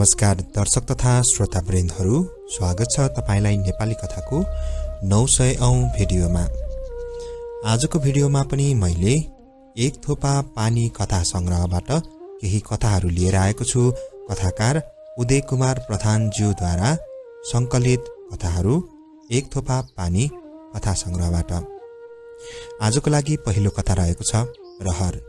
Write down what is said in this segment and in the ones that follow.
नमस्कार दर्शक तथा श्रोतावृन्दहरू, स्वागत छ तपाईलाई नेपाली कथाको 900औं भिडियोमा। आजको भिडियोमा पनि मैले एक थोपा पानी कथा संग्रहबाट केही कथाहरू लिएर आएको छु। कथाकार उदय कुमार प्रधानज्यूद्वारा संकलित कथाहरू एक थोपा पानी कथा संग्रहबाट। आजको लागि पहिलो कथा रहेको छ रहर।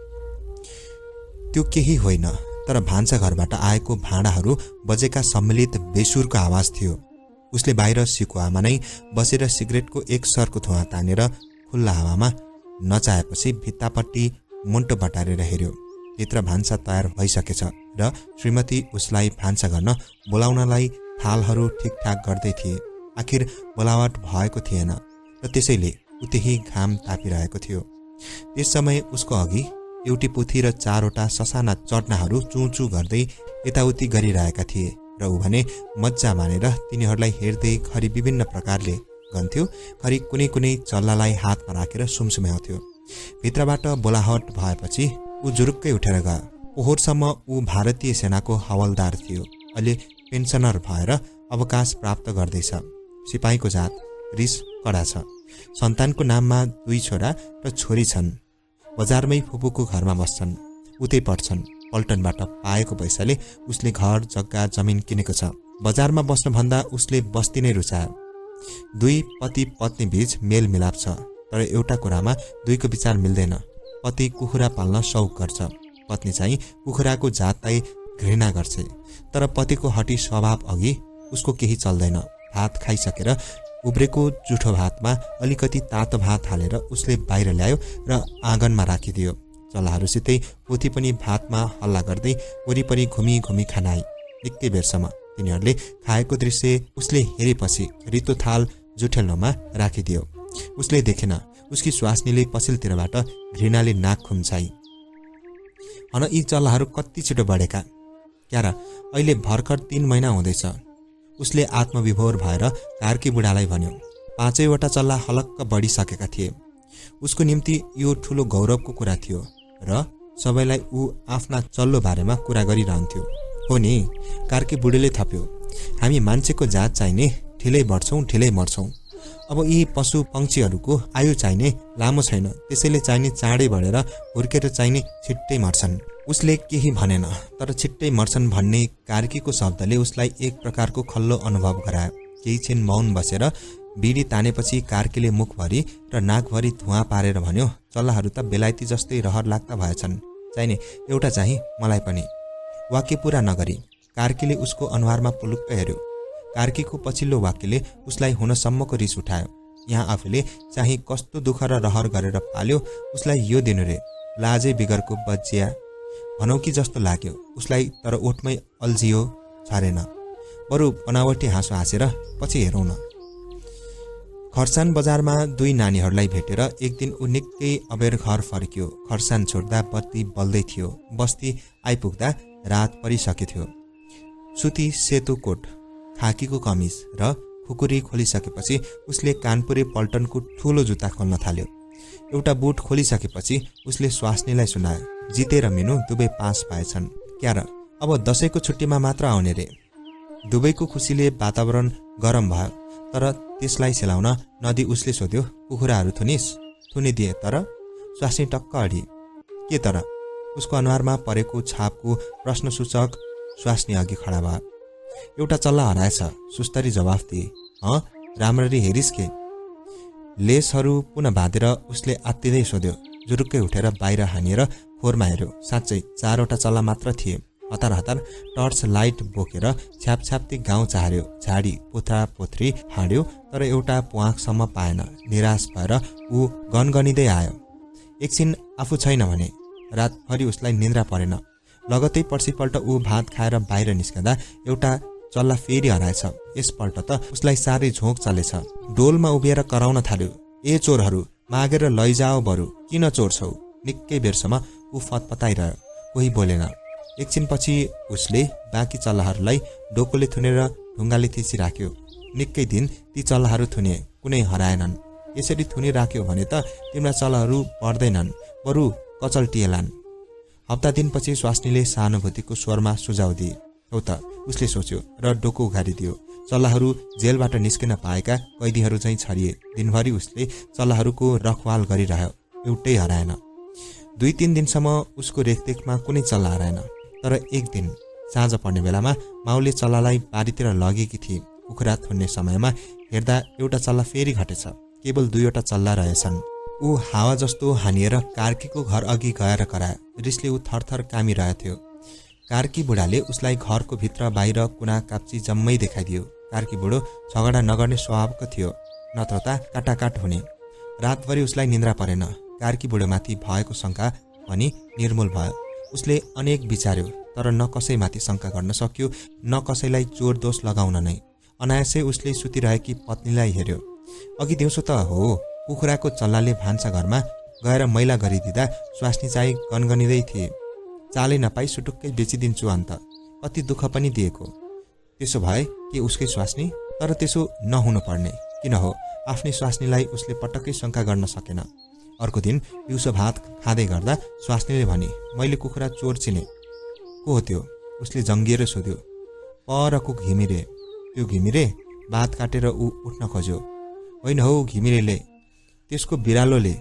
त्यो केही होइन तर भान्सा घरबाट आएको भाँडाहरू बजेका सम्मिलित बेसुरको आवाज थियो। उसले बाहिर सिकुवामा नै बसेर सिगरेटको एक सरको धुवा तानेर खुल्ला हावामा नचाहेपछि भित्तापट्टि मुन्टो बटारेर हेर्यो। भित्र भान्सा तयार भइसकेछ र श्रीमती उसलाई भान्सा गर्न बोलाउनलाई थालहरू ठिकठाक गर्दै थिए। आखिर बोलावट भएको थिएन र त्यसैले उतै घाम तापिरहेको थियो। त्यस समय उसको अघि एउटी पोथी र चारवटा ससाना चट्नाहरू चुचु गर्दै यताउति गरिरहेका थिए र ऊ भने मज्जा मानेर तिनीहरूलाई हेर्दै खरी विभिन्न प्रकारले गन्थ्यो। खरी कुनै कुनै चल्लालाई हातमा राखेर सुमसुम्याउँथ्यो। भित्रबाट बोलाहट भएपछि ऊ जुरुक्कै उठेर गयो। पोहोरसम्म ऊ भारतीय सेनाको हवलदार थियो। अहिले पेन्सनर भएर अवकाश प्राप्त गर्दैछ। सिपाहीको जात, रिस कडा छ। सन्तानको नाममा 2 छोरा र छोरी छन्। बजारमै फुपूको घरमा बस्छन्। उतै पढ्छन्। पल्टनबाट पाएको पैसाले उसले घर जग्गा जमिन किनेको छ। बजारमा बस्नुभन्दा उसले बस्ती नै रुचायो। 2 पति पत्नी बीच मेल मिलाप छ तर एउटा कुरामा दुईको विचार मिल्दैन। पति कुखुरा पाल्न शौक गर्छ, पत्नी चाहिँ कुखुराको जातलाई घृणा गर्छ। तर पतिको हटी स्वभाव अघि उसको केही चल्दैन। भात खाइसकेर उब्रेको जुठो भातमा अलिकति तातो भात हालेर उसले बाहिर ल्यायो र आँगनमा राखिदियो। चल्लाहरूसितै पोथी पनि भातमा हल्ला गर्दै वरिपरि घुमी घुमी खान आई। निकै बेरसम्म तिनीहरूले खाएको दृश्य उसले हेरेपछि रितो थाल जुठेल्नोमा राखिदियो। उसले देखेन। उसकी स्वास्नीले पछिल्लोतिरबाट घृणाले नाक खुम्चाई। हन यी चल्लाहरू कति छिटो बढेका क्या र? अहिले भर्खर 3 महिना हुँदैछ। उसले आत्मविभोर भएर कार्की बुढालाई भन्यो। 5वटा चल्ला हलक्क बढिसकेका थिए। उसको निम्ति यो ठुलो गौरवको कुरा थियो र सबैलाई ऊ आफ्ना चल्लो बारेमा कुरा गरिरहन्थ्यो। हो नि, कार्की बुढीले थप्यो। हामी मान्छेको जात चाहिने ठिलै बढ्छौं ठिलै मर्छौं। अब यी पशु पंक्षीहरूको आयु चाहिने लामो छैन, त्यसैले चाहिने चाँडै बढेर हुर्केर चाहिने छिट्टै मर्छन्। उसले केही भनेन तर छिट्टै मर्छन् भन्ने कार्कीको शब्दले उसलाई एक प्रकारको खल्लो अनुभव गरायो। केही छिन मौन बसेर बिडी तानेपछि कार्कीले मुखभरि र नाकभरि धुवा पारेर भन्यो, चल्लाहरू त बेलायती जस्तै रहर लाग्दा भएछन्। चाहिने एउटा चाहिँ मलाई पनि। वाक्य पूरा नगरी कार्कीले उसको अनुहारमा पुलुक्क हेर्यो। कार्कीको पछिल्लो वाक्यले उसलाई हुनसम्मको रिस उठायो। यहाँ आफूले चाहिँ कस्तो दुःख र रहर गरेर पाल्यो, उसलाई यो दिनु रे लाजै बिगरको बज्जिया भनौ कि जस्तो लाग्यो उसलाई। तर ओठमै अल्झियो, छरेन। बरु बनावटी हाँसो हाँसेर पछि हेरौँ न। खर्साङ बजारमा 2 नानीहरूलाई भेटेर एक दिन ऊ निकै अबेर घर फर्कियो। खर्साङ छोड्दा बत्ती बल्दै थियो। बस्ती आइपुग्दा रात परिसके थियो। सुती सेतो कोट, खाकीको कमिज र खुकुरी खोलिसकेपछि उसले कानपुरे पल्टनको ठुलो जुत्ता खोल्न थाल्यो। एउटा बुट खोलिसकेपछि उसले स्वास्नीलाई सुनायो। जिते र मिनु दुवै पास पाएछन् क्या र? अब दशैंको छुट्टीमा मात्र आउने रे। दुवैको खुसीले वातावरण गरम भयो। तर त्यसलाई सेलाउन नदी उसले सोध्यो, कुखुराहरू थुनिस्? थुनिदिए तर? स्वास्नी टक्क अडी। के तर? उसको अनुहारमा परेको छापको प्रश्नसूचक स्वास्नी अघि खडा भयो। एउटा चल्ला हराएछ, सुस्तरी जवाफ दिए। राम्ररी हेरिस् के? लेसहरू पुनः बाँधेर उसले आत्तिँदै सोध्यो। जुरुक्कै उठेर बाहिर हानिएर खोरमा हेर्यो। साँच्चै 4वटा चल्ला मात्र थिए। हतार हतार टर्च लाइट बोकेर छ्यापछ्याप्ती गाउँ चाह्यो। झाडी पोथ्रा पोथ्री हाड्यो तर एउटा प्वाखसम्म पाएन। निराश भएर ऊ गनगनिँदै आयो। एकछिन आफू छैन भने रातभरि उसलाई निन्द्रा परेन। लगतै पर्सिपल्ट ऊ भात खाएर बाहिर निस्कँदा एउटा चल्ला फेरि हराएछ। यसपल्ट त उसलाई साह्रै झोक चलेछ। डोलमा उभिएर कराउन थाल्यो, ए चोरहरू, मागेर लैजाओ बरु, किन चोर छौ? निकै बेरसम्म ऊ फतफताइरह्यो। कोही बोलेन। एकछिनपछि उसले बाँकी चल्लाहरूलाई डोकोले थुनेर ढुङ्गाले थिची राख्यो। निकै दिन ती चल्लाहरू थुनिए, कुनै हराएनन्। यसरी थुनिराख्यो भने त तिम्रा चल्लाहरू बढ्दैनन्, बरु कचल्टिएलान्। हप्ता दिनपछि स्वास्नीले सहानुभूतिको स्वरमा सुझाव दिए। हो त उसले सोच्यो र डोको उघारिदियो। चल्लाहरू जेलबाट निस्किन पाएका कैदीहरू चाहिँ छरिए। दिनभरि उसले चल्लाहरूको रखवाल गरिरह्यो, एउटै हराएन। 2-3 दिनसम्म उसको रेखदेखमा कुनै चल्ला हराएन। तर एक दिन साँझ पर्ने बेलामा माउले चल्लालाई बारीतिर लगेकी थिए। कुखुरा थुन्ने समयमा हेर्दा एउटा चल्ला फेरि घटेछ। केवल 2वटा चल्ला रहेछन्। ऊ हावा जस्तो हानिएर कार्कीको घर अघि गएर करायो। रिसले ऊ थरथर कामिरहेथ्यो। कार्की बुढाले उसलाई घरको भित्र बाहिर कुना काप्ची जम्मै देखाइदियो। कार्की बुढो झगडा नगर्ने स्वभावको थियो, नत्र त काटाकाट हुने। रातभरि उसलाई निन्द्रा परेन। कार्की बुढोमाथि भएको शङ्का पनि निर्मूल भयो। उसले अनेक विचार्यो, तर न कसैमाथि शङ्का गर्न सक्यो, न कसैलाई चोर दोष लगाउन नै। अनायासै उसले सुतिरहेकी पत्नीलाई हेर्यो। अघि दिउँसो त हो कुखुराको चल्लाले भान्सा घरमा गएर मैला गरिदिँदा स्वास्नी चाहिँ गनगनिँदै थिए। चालै नपाई सुटुक्कै बेचिदिन्छु अन्त, कति दुःख पनि दिएको। त्यसो भए के उसकै स्वास्नी? तर त्यसो नहुनु पर्ने। किन हो? आफ्नै स्वास्नीलाई उसले पटक्कै शङ्का गर्न सकेन। अर्को दिन दिउँसो भात खाँदै गर्दा स्वास्नीले भने, मैले कुखुरा चोर चिने। को हो त्यो? उसले जङ्गिएर सोध्यो। परको घिमिरे। त्यो घिमिरे? भात काटेर ऊ उठ्न खोज्यो। होइन हौ, घिमिरेले, त्यसको बिरालोले।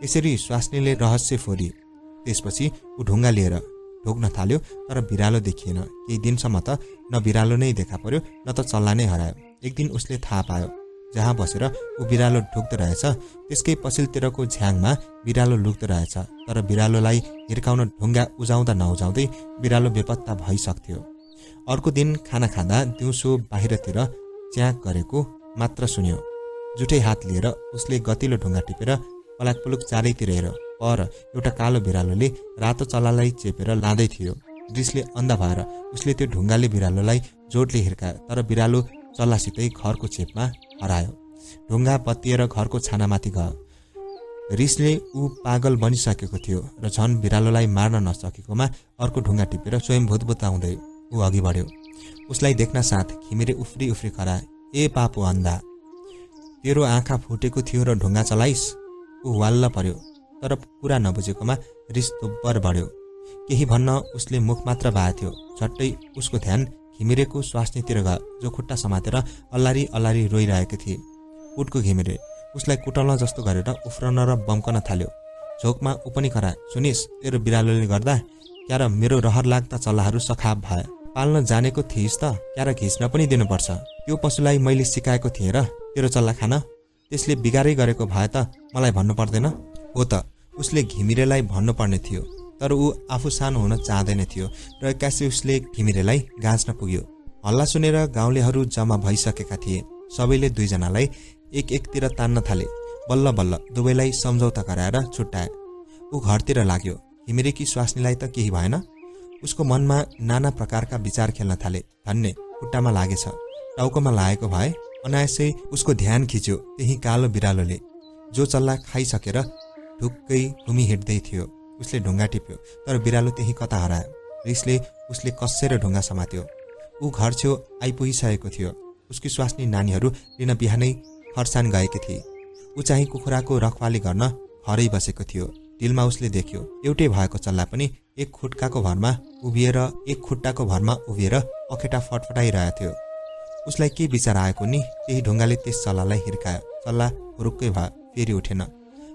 यसरी स्वास्नीले रहस्य फोरी। त्यसपछि ऊ ढुङ्गा लिएर ढोग्न थाल्यो, तर बिरालो देखिएन। केही दिनसम्म त न बिरालो नै देखा पर्यो, न त चल्ला नै हरायो। एक दिन उसले थाहा पायो, जहाँ बसेर ऊ बिरालो ढुक्दो रहेछ त्यसकै पछिल्लोतिरको झ्याङमा बिरालो लुक्दो रहेछ। तर बिरालोलाई हिर्काउन ढुङ्गा उजाउँदा नउजाउँदै बिरालो बेपत्ता भइसक्थ्यो। अर्को दिन खाना खाँदा दिउँसो बाहिरतिर च्याक गरेको मात्र सुन्यो। जुठै हात लिएर उसले गतिलो ढुङ्गा टिपेर पलाकपुलुक चारैतिर हेर्यो। पर एउटा कालो बिरालोले रातो चल्लालाई चेपेर लाँदै थियो। रिसले अन्धा भएर उसले त्यो ढुङ्गाले बिरालोलाई जोडले हिर्कायो, तर बिरालो चल्लासितै घरको छेपमा हरायो। ढुङ्गा बत्तिएर घरको छानामाथि गयो। रिसले ऊ पागल बनिसकेको थियो र झन् बिरालोलाई मार्न नसकेकोमा अर्को ढुङ्गा टिपेर स्वयं भुतभुताउँदै ऊ अघि बढ्यो। उसलाई देख्न साथ घिमिरे उफ्री उफ्री कराए, ए पापो अन्धा, तेरो आँखा फुटेको थियो र ढुङ्गा चलाइस? ऊ वाल्ल पर्यो, तर कुरा नबुझेकोमा रिस दोब्बर बढ्यो। केही भन्न उसले मुख मात्र बाएको थियो। झट्टै उसको ध्यान घिमिरेको स्वास्नीतिर गयो, जो खुट्टा समातेर अल्लारी अल्लारी रोइरहेको थिए। उठको घिमिरे उसलाई कुटल्न जस्तो गरेर उफ्रन र बम्कन थाल्यो। झोकमा ऊ पनि कराए, सुनिस, तेरो बिरालोले गर्दा क्यार मेरो रहर लाग्दा चल्लाहरू सखाप भए। पाल्न जानेको थिइस् त, क्यार घिच्न पनि दिनुपर्छ। त्यो पशुलाई मैले सिकाएको थिएँ र तेरो चल्ला खान? त्यसले बिगारै गरेको भए त मलाई भन्नु पर्दैन? हो त, उसले घिमिरेलाई भन्नुपर्ने थियो, तर ऊ आफू सानो हुन चाहँदैन थियो र एक्कासी उसले घिमिरेलाई गाँच्न पुग्यो। हल्ला सुनेर गाउँलेहरू जम्मा भइसकेका थिए। सबैले दुईजनालाई एक एकतिर तान्न थाले। बल्ल बल्ल दुवैलाई सम्झौता गराएर छुट्याए। ऊ घरतिर लाग्यो। घिमिरेकी स्वास्नीलाई त केही भएन। उसको मनमा नाना प्रकारका विचार खेल्न थाले। धन्य, खुट्टामा लागेछ। टाउकोमा लागेको भए अनायासै उसको ध्यान खिच्यो त्यही कालो बिरालोले, जो चल्ला खाइसकेर ढुक्कै घुमी हिँड्दै थियो। उसले ढुङ्गा टिप्यो, तर बिरालो त्यही कता हरायो। रिसले उसले कस्सेर ढुङ्गा समात्यो। ऊ घर छेउ आइपुगिसकेको थियो। उसकी स्वास्नी नानीहरू लिन बिहानै खरसान गएकी थिए। ऊ चाहिँ कुखुराको रखवाली गर्न घरै बसेको थियो। डिलमा उसले देख्यो एउटै भएको चल्ला पनि एक खुट्टाको भरमा उभिएर अखेटा फटफटाइरहेको थियो। उसलाई के विचार आएको नि, त्यही ढुङ्गाले त्यस चल्लालाई हिर्कायो। चल्ला हुरुक्कै भयो, फेरि उठेन।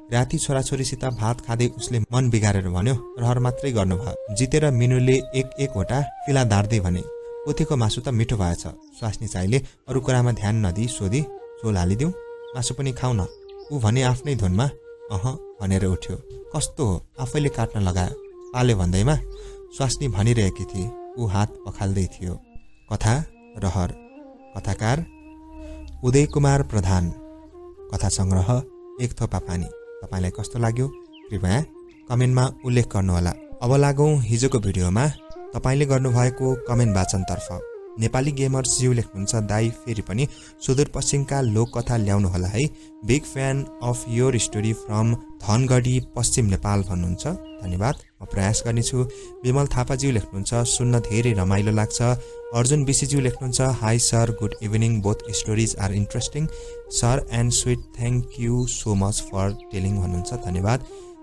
राति छोराछोरीसित भात खाँदै उसले मन बिगारेर भन्यो, रहर मात्रै गर्नुभयो। जितेर मिनुले एकवटा फिला दार्दै भने, पोथीको मासु त मिठो भएछ। स्वास्नी चाहिँले अरू कुरामा ध्यान नदिई सोधी, झोल हालिदिउँ, मासु पनि खाउ न। ऊ भने आफ्नै धुनमा भनेर उठ्यो। कस्तो हो, आफैले काट्न लगायो। पाल्यो भन्दैमा स्वास्नी भनिरहेकी थिए। ऊ हात पखाल्दै थियो। कथा रहर। कथाकार उदय कुमार प्रधान। कथा सङ्ग्रह एक थोपा पानी। तपाईँलाई कस्तो लाग्यो कृपया कमेन्टमा उल्लेख गर्नुहोला। अब लागौँ हिजोको भिडियोमा तपाईँले गर्नुभएको कमेन्ट वाचनतर्फ। नेपाली गेमर्स ज्यू लेख्नुहुन्छ, दाई फेरि पनि सुदूरपश्चिमका लोककथा ल्याउनुहोला है। Big fan of your story from Dhangadhi पश्चिम नेपाल भन्नुहुन्छ। धन्यवाद, म प्रयास गर्नेछु। विमल थापाज्यू लेख्नुहुन्छ, सुन्न धेरै रमाइलो लाग्छ। अर्जुन बिसीज्यू लेख्नुहुन्छ, hi sir, good evening, both stories are interesting sir and sweet, thank you so much for telling भन्नुहुन्छ। धन्यवाद।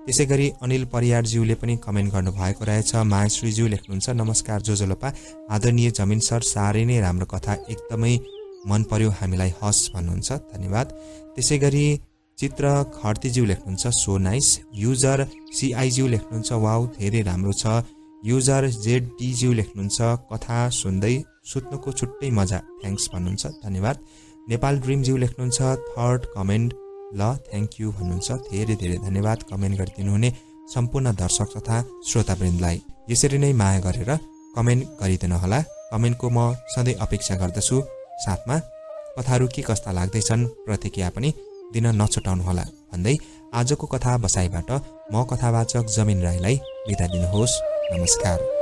त्यसैगरी अनिल परियारज्यूले पनि कमेन्ट गर्नुभएको रहेछ। मायाश्रीज्यू लेख्नुहुन्छ, नमस्कार जोजोलोपा, आदरणीय जमिन सर, साह्रै नै राम्रो कथा, एकदमै मन पर्यो हामीलाई, हस् भन्नुहुन्छ, धन्यवाद। त्यसैगरी चित्र खर्तीज्यू लेख्नुहुन्छ, सो नाइस। युजर सिआइज्यू लेख्नुहुन्छ, वाउ धेरै राम्रो छ। युजर जेडडीज्यू लेख्नुहुन्छ, कथा सुन्दै सुत्नुको छुट्टै मजा, थ्याङ्क्स भन्नुहुन्छ, धन्यवाद। नेपाल ड्रिमज्यू लेख्नुहुन्छ, थर्ड कमेन्ट, ल थ्याङ्क यू भन्नुहुन्छ, धेरै धेरै धन्यवाद कमेन्ट गरिदिनुहुने सम्पूर्ण दर्शक तथा श्रोतावृन्दलाई। यसरी नै माया गरेर कमेन्ट गरिदिनुहोला। कमेन्टको म सधैँ अपेक्षा गर्दछु। साथमा कथाहरू के कस्ता लाग्दैछन् प्रतिक्रिया पनि दिन नछुटाउनुहोला भन्दै आजको कथा बसाइबाट म कथावाचक जमिन राईलाई बिदा दिनुहोस्। नमस्कार।